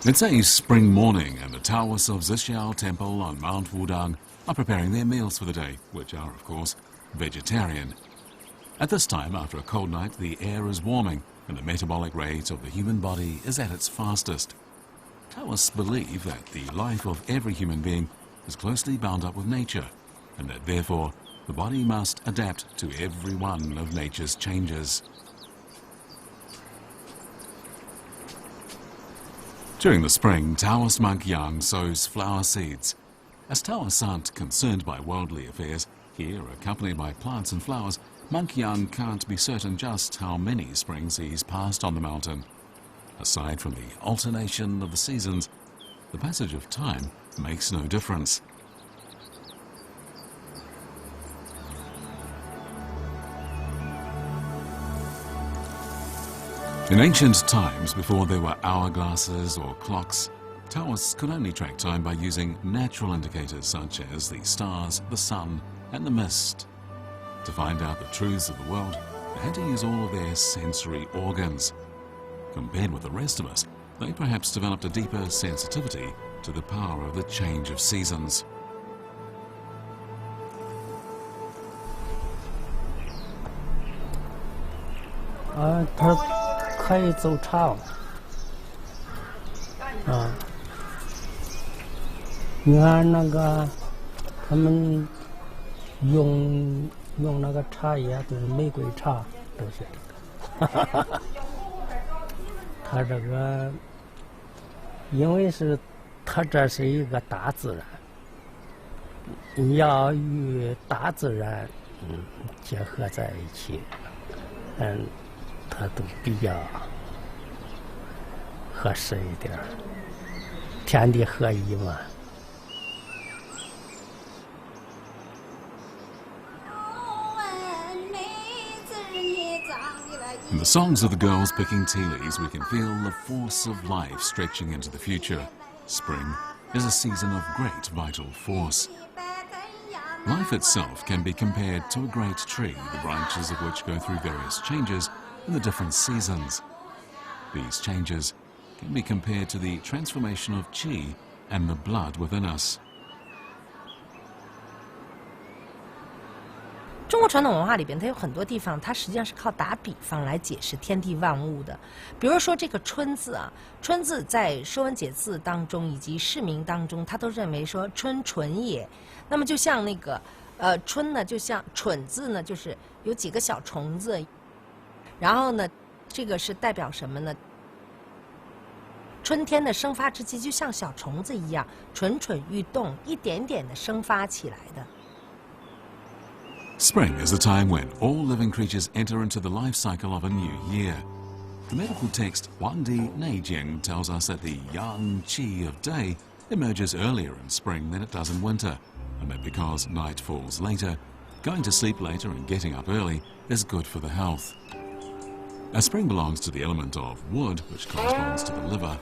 It's a spring morning and the Taoists of Zixiao Temple on Mount Wudang are preparing their meals for the day, which are, of course, vegetarian. At this time, after a cold night, the air is warming and the metabolic rate of the human body is at its fastest. Taoists believe that the life of every human being is closely bound up with nature, and that therefore the body must adapt to every one of nature's changes. During the spring, Taoist monk Yang sows flower seeds. As Taoists aren't concerned by worldly affairs, here accompanied by plants and flowers, monk Yang can't be certain just how many springs he's passed on the mountain. Aside from the alternation of the seasons, the passage of time makes no difference. In ancient times, before there were hourglasses or clocks, Taoists could only track time by using natural indicators such as the stars, the sun, and the mist. To find out the truths of the world, they had to use all of their sensory organs. Compared with the rest of us, they perhaps developed a deeper sensitivity to the power of the change of seasons.可以走茶啊！你看那个，他们用那个茶叶都是玫瑰茶，都是这个。他这个，因为是，他这是一个大自然，你要与大自然结合在一起，它都比较合适一点，天地合一嘛。In the songs of the girls picking tea leaves, we can feel the force of life stretching into the future. Spring is a season of great vital force. Life itself can be compared to a great tree, the branches of which go through various changes in the different seasons. These changes can be compared to the transformation of qi and the blood within us. 中国传统文化里边，它有很多地方，它实际上是靠打比方来解释天地万物的。比如说这个春字啊，春字在《说文解字》当中以及释名当中，它都认为说春纯也。那么就像那个春呢，就像蠢字呢，就是有几个小虫子。然后呢，这个是代表什么呢？春天的生发之机，就像小虫子一样，蠢蠢欲动，一点点的生发起来的。Spring is the time when all living creatures enter into the life cycle of a new year. The medical text Wandi Neijing tells us that the yang qi of day emerges earlier in spring than it does in winter, and that because night falls later, going to sleep later and getting up early is good for the health. As spring belongs to the element of wood, which corresponds to the liver,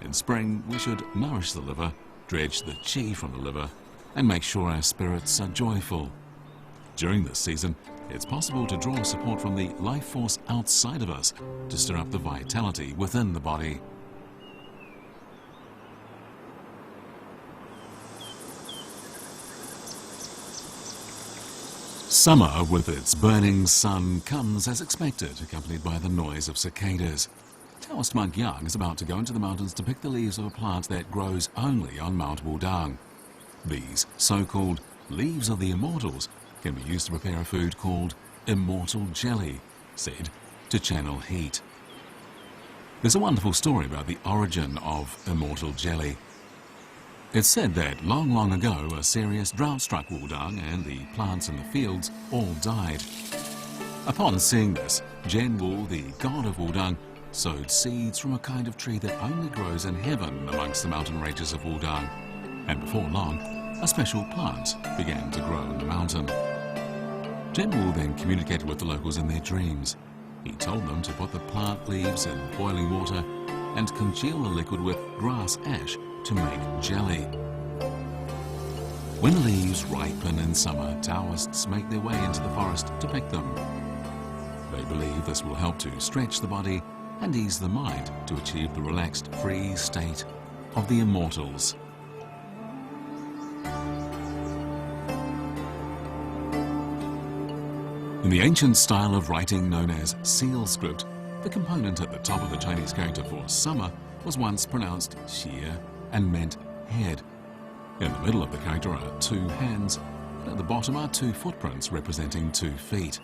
in spring we should nourish the liver, dredge the qi from the liver, and make sure our spirits are joyful. During this season, it's possible to draw support from the life force outside of us to stir up the vitality within the body. Summer, with its burning sun, comes as expected, accompanied by the noise of cicadas. Taoist monk Yang is about to go into the mountains to pick the leaves of a plant that grows only on Mount Wudang. These so-called leaves of the Immortals can be used to prepare a food called Immortal jelly, said to channel heat. There's a wonderful story about the origin of Immortal jelly. It's said that long, long ago a serious drought struck Wudang and the plants in the fields all died. Upon seeing this, Zhenwu, the god of Wudang, sowed seeds from a kind of tree that only grows in heaven amongst the mountain ranges of Wudang. And before long, a special plant began to grow in the mountain. Zhenwu then communicated with the locals in their dreams. He told them to put the plant leaves in boiling water and congeal the liquid with grass ash to make jelly. When the leaves ripen in summer, Taoists make their way into the forest to pick them. They believe this will help to stretch the body and ease the mind to achieve the relaxed, free state of the Immortals. In the ancient style of writing known as seal script, the component at the top of the Chinese character for summer was once pronounced xie and meant head. In the middle of the character are 2 hands, but at the bottom are 2 footprints representing 2 feet.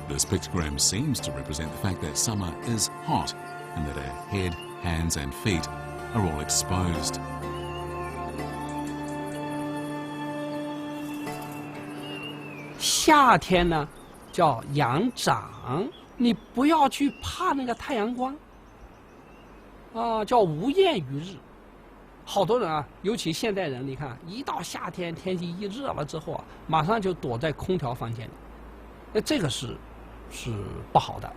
This pictogram seems to represent the fact that summer is hot and that our head, hands and feet are all exposed. Summer 呢叫阳长，你不要去怕那个太阳光啊，叫无厌于日。好多人啊，尤其现代人，你看一到夏天天气一热了之后啊，马上就躲在空调房间里，那这个是不好的。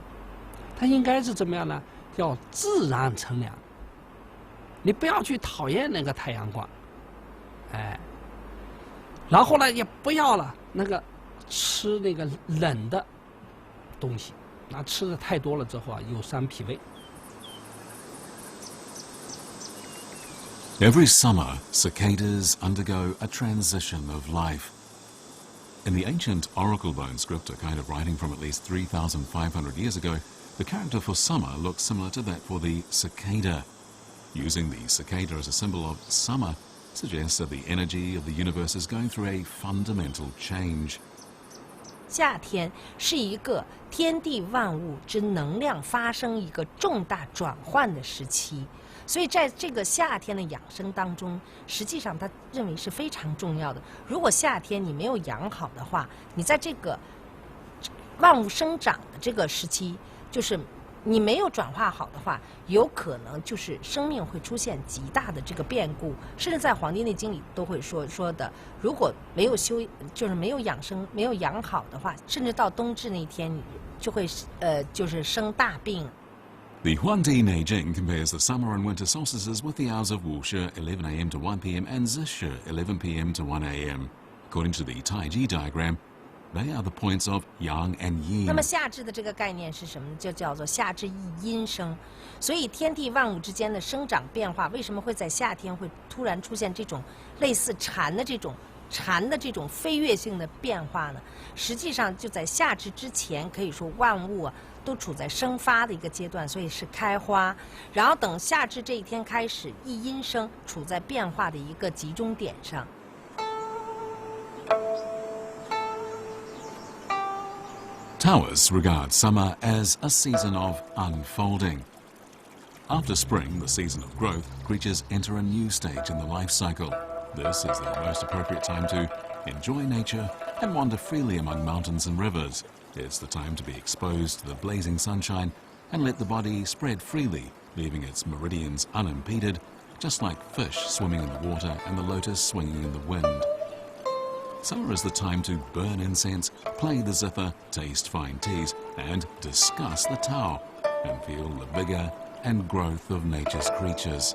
它应该是怎么样呢？叫自然乘凉。你不要去讨厌那个太阳光，哎，然后呢也不要了那个吃那个冷的东西，那吃的太多了之后啊，有伤脾胃。Every summer, cicadas undergo a transition of life. In the ancient oracle bone script, a kind of writing from at least 3,500 years ago, the character for summer looks similar to that for the cicada. Using the cicada as a symbol of summer suggests that the energy of the universe is going through a fundamental change. 夏天是一个天地万物之能量发生一个重大转换的时期，所以在这个夏天的养生当中，实际上他认为是非常重要的。如果夏天你没有养好的话，你在这个万物生长的这个时期，就是你没有转化好的话，有可能就是生命会出现极大的这个变故，甚至在《黄帝内经》里都会说的，如果没有就是没有养生、没有养好的话，甚至到冬至那一天，你就会就是生大病。The Huangdi Neijing compares the summer and winter solstices with the hours of Wushi 11 a.m. to 1 p.m. and Zishi 11 p.m. to 1 a.m. According to the Taiji diagram, they are the points of yang and yin. 那么夏至的这个概念是什么呢？就叫做夏至一阴生。所以天地万物之间的生长变化，为什么会在夏天会突然出现这种类似蝉的这种飞跃性的变化呢？实际上就在夏至之前，可以说万物啊都处在生发的一个阶段，所以是开花。然后等夏至这一天开始，一阴生，处在变化的一个集中点上。Taoists regard summer as a season of unfolding. After spring, the season of growth, creatures enter a new stage in the life cycle. This is the most appropriate time to enjoy nature and wander freely among mountains and rivers. It's the time to be exposed to the blazing sunshine and let the body spread freely, leaving its meridians unimpeded, just like fish swimming in the water and the lotus swinging in the wind. Summer is the time to burn incense, play the zither, taste fine teas, and discuss the Tao, and feel the vigor and growth of nature's creatures.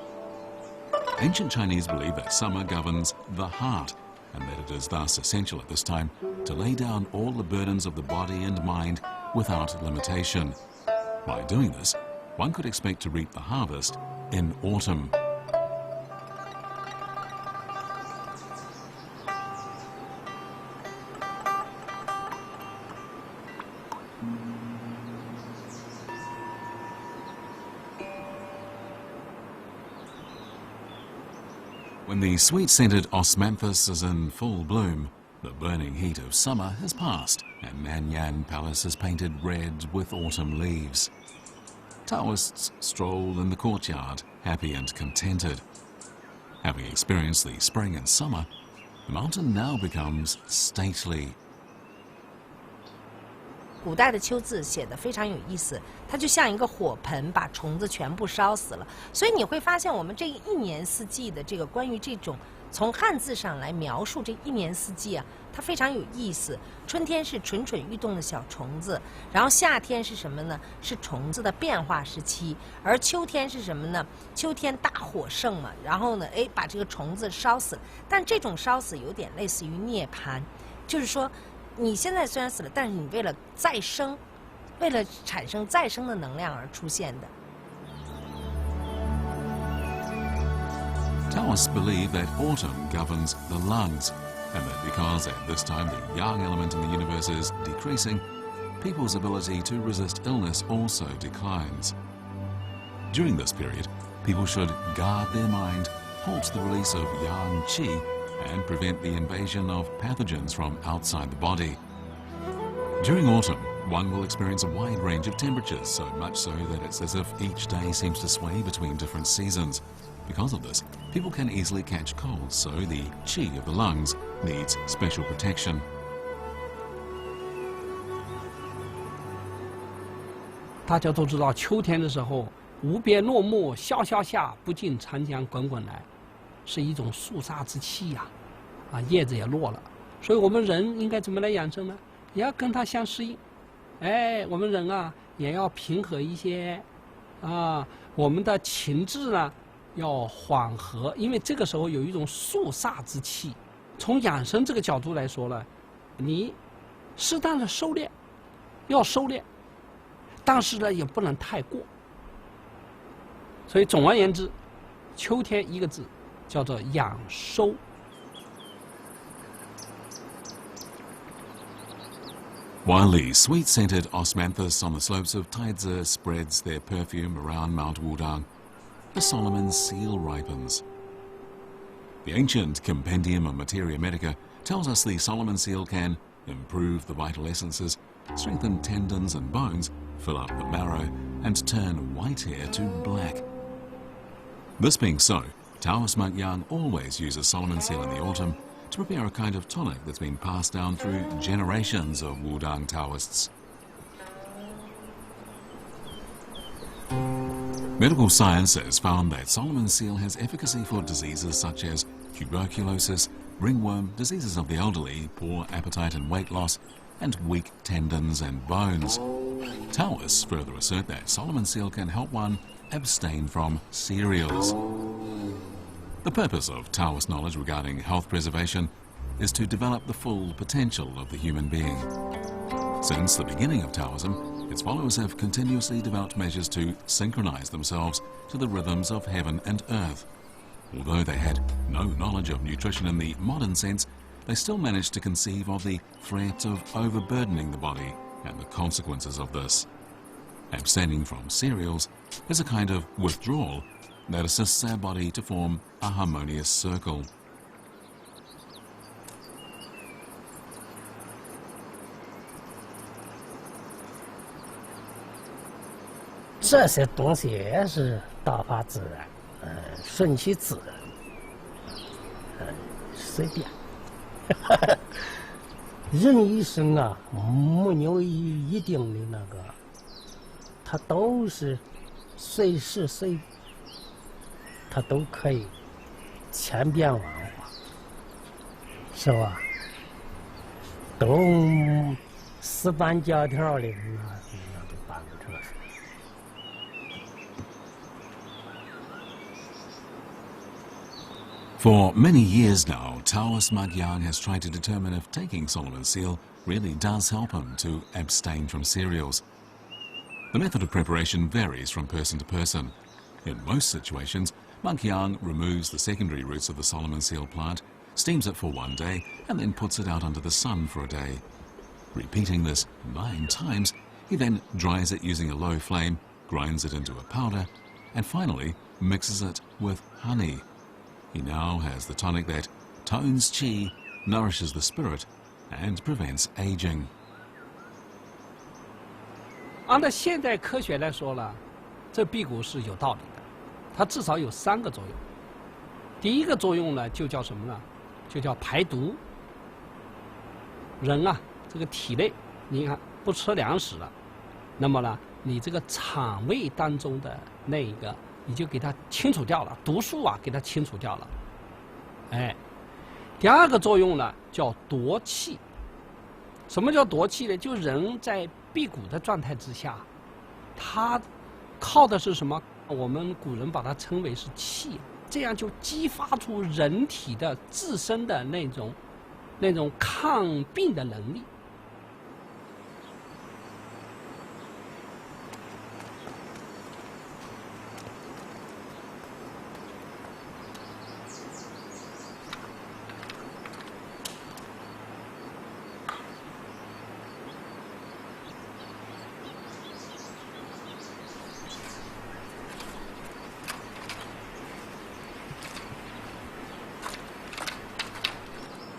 Ancient Chinese believe that summer governs the heart, and that it is thus essential at this time to lay down all the burdens of the body and mind without limitation. By doing this, one could expect to reap the harvest in autumn. When the sweet-scented osmanthus is in full bloom, the burning heat of summer has passed and Nanyang Palace is painted red with autumn leaves. Taoists stroll in the courtyard, happy and contented. Having experienced the spring and summer, the mountain now becomes stately. 古代的秋字写得非常有意思，它就像一个火盆，把虫子全部烧死了。所以你会发现，我们这一年四季的这个关于这种从汉字上来描述这一年四季啊，它非常有意思。春天是蠢蠢欲动的小虫子，然后夏天是什么呢？是虫子的变化时期，而秋天是什么呢？秋天大火盛嘛，然后呢，把这个虫子烧死了。但这种烧死有点类似于涅槃，就是说，你现在虽然死了，但是你为了再生，为了产生再生的能量而出现的。Taoists believe that autumn governs the lungs, and that because at this time the yang element in the universe is decreasing, people's ability to resist illness also declines. During this period, people should guard their mind, halt the release of yang qi, and prevent the invasion of pathogens from outside the body. During autumn, one will experience a wide range of temperatures, so much so that it's as if each day seems to sway between different seasons. Because of this, people can easily catch colds, so the qi of the lungs needs special protection. 大家都知道，秋天的时候，无边落木萧萧下，不尽长江滚滚来，是一种肃杀之气呀，叶子也落了，所以我们人应该怎么来养生呢？也要跟它相适应。我们人啊，也要平和一些，我们的情志呢要缓和，因为这个时候有一种肃杀之气。从养生这个角度来说呢，你适当的收敛，要收敛，但是呢也不能太过。所以总而言之，秋天一个字叫做养收。While the sweet-scented osmanthus on the slopes of Taizhe spreads their perfume around Mount Wudang, the Solomon seal ripens. The ancient Compendium of Materia Medica tells us the Solomon seal can improve the vital essences, strengthen tendons and bones, fill up the marrow, and turn white hair to black. This being so, Taoist monk Yang always uses Solomon seal in the autumn to prepare a kind of tonic that's been passed down through generations of Wudang Taoists. Medical science has found that Solomon seal has efficacy for diseases such as tuberculosis, ringworm, diseases of the elderly, poor appetite and weight loss, and weak tendons and bones. Taoists further assert that Solomon seal can help one abstain from cereals. The purpose of Taoist knowledge regarding health preservation is to develop the full potential of the human being. Since the beginning of Taoism, its followers have continuously developed measures to synchronize themselves to the rhythms of heaven and earth. Although they had no knowledge of nutrition in the modern sense, they still managed to conceive of the threat of overburdening the body and the consequences of this. Abstaining from cereals is a kind of withdrawal that assists our body to form a harmonious circle. 这些东西也是大法自然，顺其自然，随便。人一生啊，没有一定的那个，它都是随时随地，它都可以千变万化，是吧？都死板教条的，那就办不成事。 For many years now, Taoist monk Yang has tried to determine if taking Solomon's seal really does help him to abstain from cereals. The method of preparation varies from person to person. In most situations, monk Yang removes the secondary roots of the Solomon seal plant, steams it for one day, and then puts it out under the sun for a day. Repeating this 9 times, he then dries it using a low flame, grinds it into a powder, and finally mixes it with honey. He now has the tonic that tones qi, nourishes the spirit, and prevents aging. 按照现代科学来说呢，这辟谷是有道理的，它至少有3个作用。第一个作用呢，就叫什么呢？就叫排毒。人啊，这个体内，你看不吃粮食了，那么呢，你这个肠胃当中的那一个，你就给它清除掉了，毒素啊给它清除掉了。哎，第二个作用呢叫夺气。什么叫夺气呢？就人在辟谷的状态之下，他靠的是什么？我们古人把它称为是气，这样就激发出人体的自身的那种抗病的能力。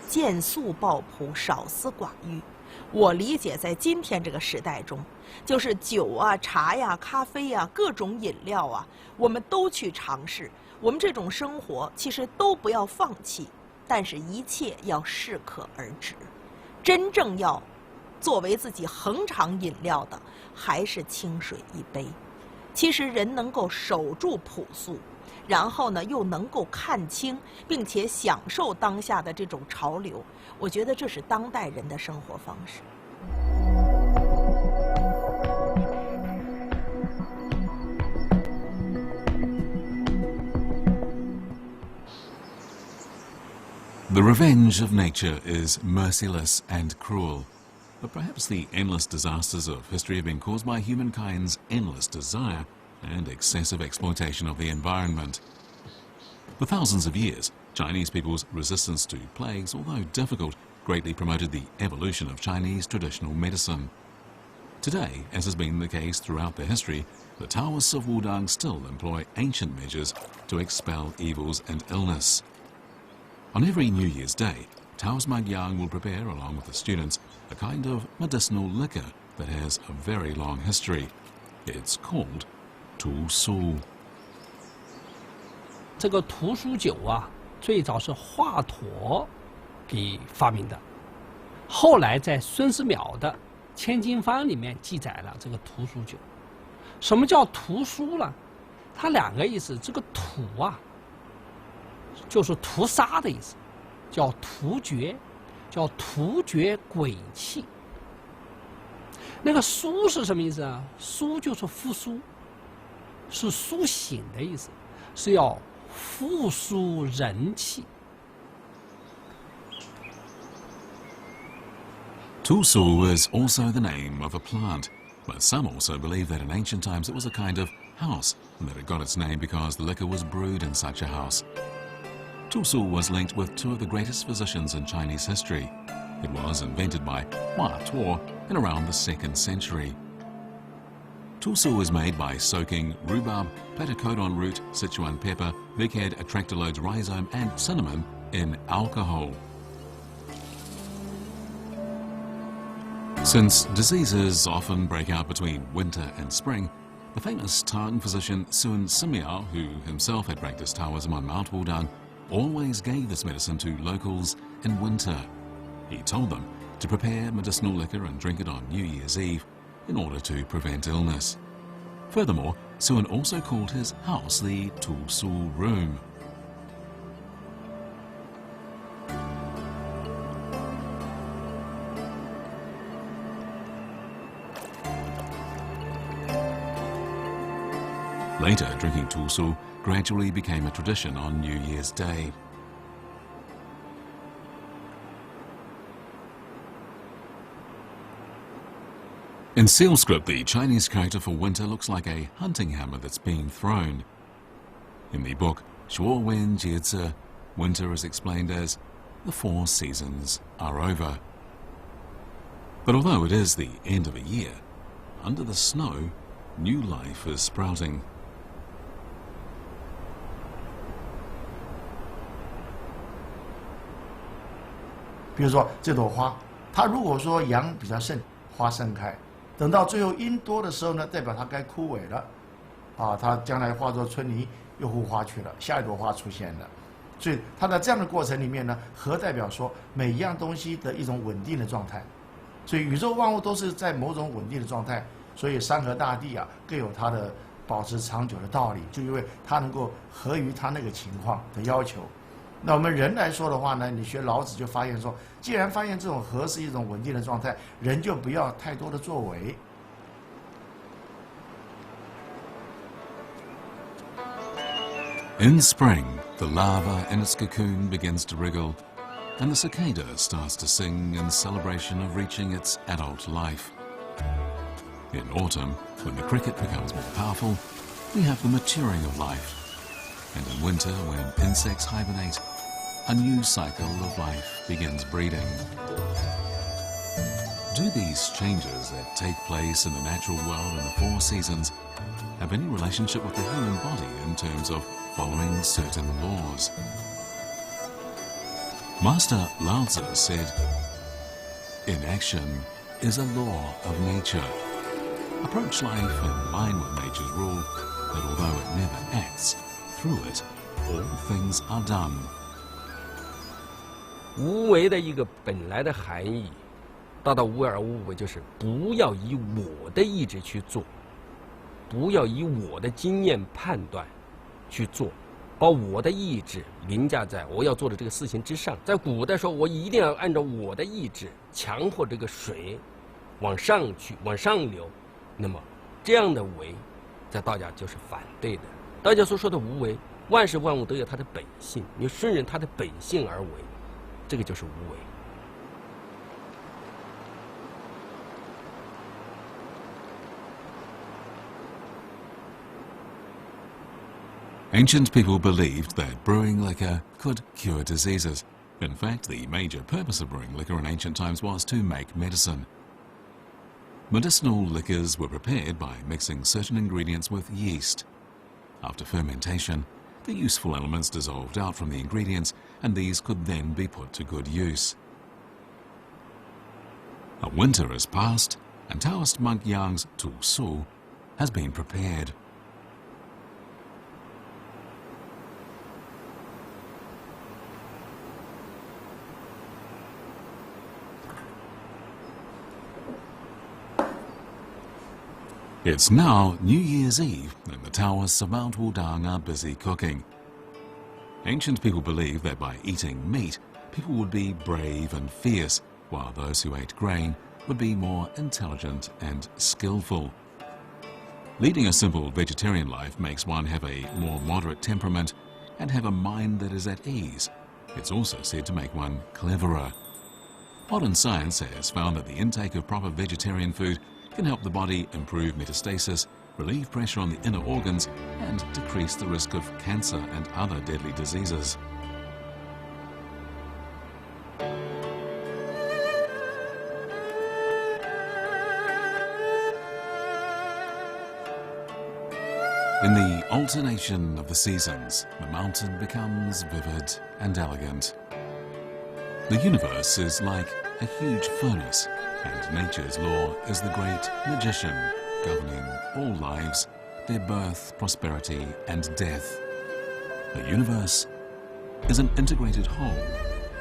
见素抱朴，少思寡欲。我理解，在今天这个时代中，就是酒啊、茶呀、咖啡呀、各种饮料啊，我们都去尝试。我们这种生活其实都不要放弃，但是一切要适可而止。真正要作为自己恒常饮料的，还是清水一杯。其实人能够守住朴素，然后呢，又能够看清，并且享受当下的这种潮流，我觉得这是当代人的生活方式。The revenge of nature is merciless and cruel, but perhaps the endless disasters of history have been caused by humankind's endless desire and excessive exploitation of the environment. For thousands of years, Chinese people's resistance to plagues, although difficult, greatly promoted the evolution of Chinese traditional medicine. Today, as has been the case throughout their history, the Taoists of Wudang still employ ancient measures to expel evils and illness. On every New Year's Day, Taoist monk Yang will prepare, along with the students, a kind of medicinal liquor that has a very long history. It's called Tu Su. 这个屠苏酒啊，最早是华佗给发明的，后来在孙思邈的《千金方》里面记载了这个屠苏酒。什么叫屠苏呢？它两个意思，这个屠啊，就是屠杀的意思，叫屠绝，叫屠绝鬼气。那个苏是什么意思啊？苏就是复苏，是苏醒的意思，是要复苏人气。Tu Su is also the name of a plant, but some also believe that in ancient times it was a kind of house and that it got its name because the liquor was brewed in such a house. Tu Su was linked with two of the greatest physicians in Chinese history. It was invented by Hua Tuo in around the 2nd century. Tu Su is made by soaking rhubarb, platycodon root, Sichuan pepper, bighead atractylodes rhizome and cinnamon in alcohol. Since diseases often break out between winter and spring, the famous Tang physician Sun Simiao, who himself had practiced Taoism on Mount Wudang, always gave this medicine to locals in winter. He told them to prepare medicinal liquor and drink it on New Year's Eve in order to prevent illness. Furthermore, Sun also called his house the Tu Su Room. Later, drinking Tu Su gradually became a tradition on New Year's Day. In seal script, the Chinese character for winter looks like a hunting hammer that's being thrown. In the book Shuo Wen Jie Zi, winter is explained as the 4 seasons are over. But although it is the end of a year, under the snow, new life is sprouting. 比如说这朵花，它如果说阳比较盛，花盛开；等到最后阴多的时候呢，代表它该枯萎了，啊，它将来化作春泥又护花去了，下一朵花出现了。所以它在这样的过程里面呢，和代表说每一样东西的一种稳定的状态，所以宇宙万物都是在某种稳定的状态，所以山河大地啊各有它的保持长久的道理，就因为它能够合于它那个情况的要求。那我们人来说的话呢，你学老子就发现说，既然发现这种和是一种稳定的状态，人就不要太多的作为。In spring, the larva in its cocoon begins to wriggle, and the cicada starts to sing in celebration of reaching its adult life. In autumn, when the cricket becomes more powerful, we have the maturing of life. And in winter, when insects hibernate, a new cycle of life begins breeding. Do these changes that take place in the natural world in the 4 seasons have any relationship with the human body in terms of following certain laws? Master Lao Tzu said, "Inaction is a law of nature. Approach life in line with nature's rule that although it never acts, through it, all things are done." 无为的一个本来的含义，大到无为而无为，就是不要以我的意志去做，不要以我的经验判断去做，把我的意志凌驾在我要做的这个事情之上。在古代说，我一定要按照我的意志强迫这个水往上去，往上流。那么这样的为，在道家就是反对的。道家所说的无为，万事万物都有它的本性，你顺着它的本性而为，这个就是无为。Ancient people believed that brewing liquor could cure diseases. In fact, the major purpose of brewing liquor in ancient times was to make medicine. Medicinal liquors were prepared by mixing certain ingredients with yeast. After fermentation, the useful elements dissolved out from the ingredients, and these could then be put to good use. A winter has passed, and Taoist monk Yang's Tu Su has been prepared. It's now New Year's Eve, and the Taoists of Mount Wudang are busy cooking. Ancient people believed that by eating meat, people would be brave and fierce, while those who ate grain would be more intelligent and skillful. Leading a simple vegetarian life makes one have a more moderate temperament and have a mind that is at ease. It's also said to make one cleverer. Modern science has found that the intake of proper vegetarian food can help the body improve metastasis, relieve pressure on the inner organs, and decrease the risk of cancer and other deadly diseases. In the alternation of the seasons, the mountain becomes vivid and elegant. The universe is like a huge furnace, and nature's law is the great magician governing all lives, their birth, prosperity, and death. The universe is an integrated whole,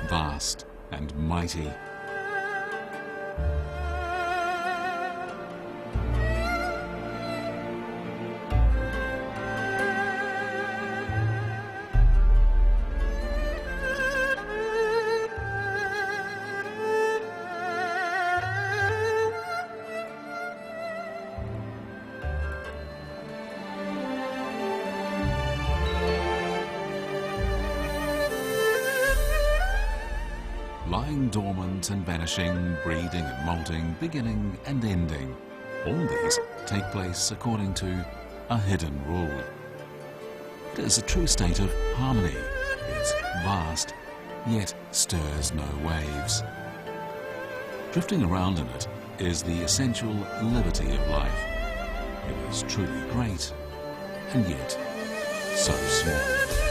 vast and mighty. Lying dormant and vanishing, breeding and moulding, beginning and ending. All these take place according to a hidden rule. It is a true state of harmony. It's vast, yet stirs no waves. Drifting around in it is the essential liberty of life. It is truly great, and yet so small.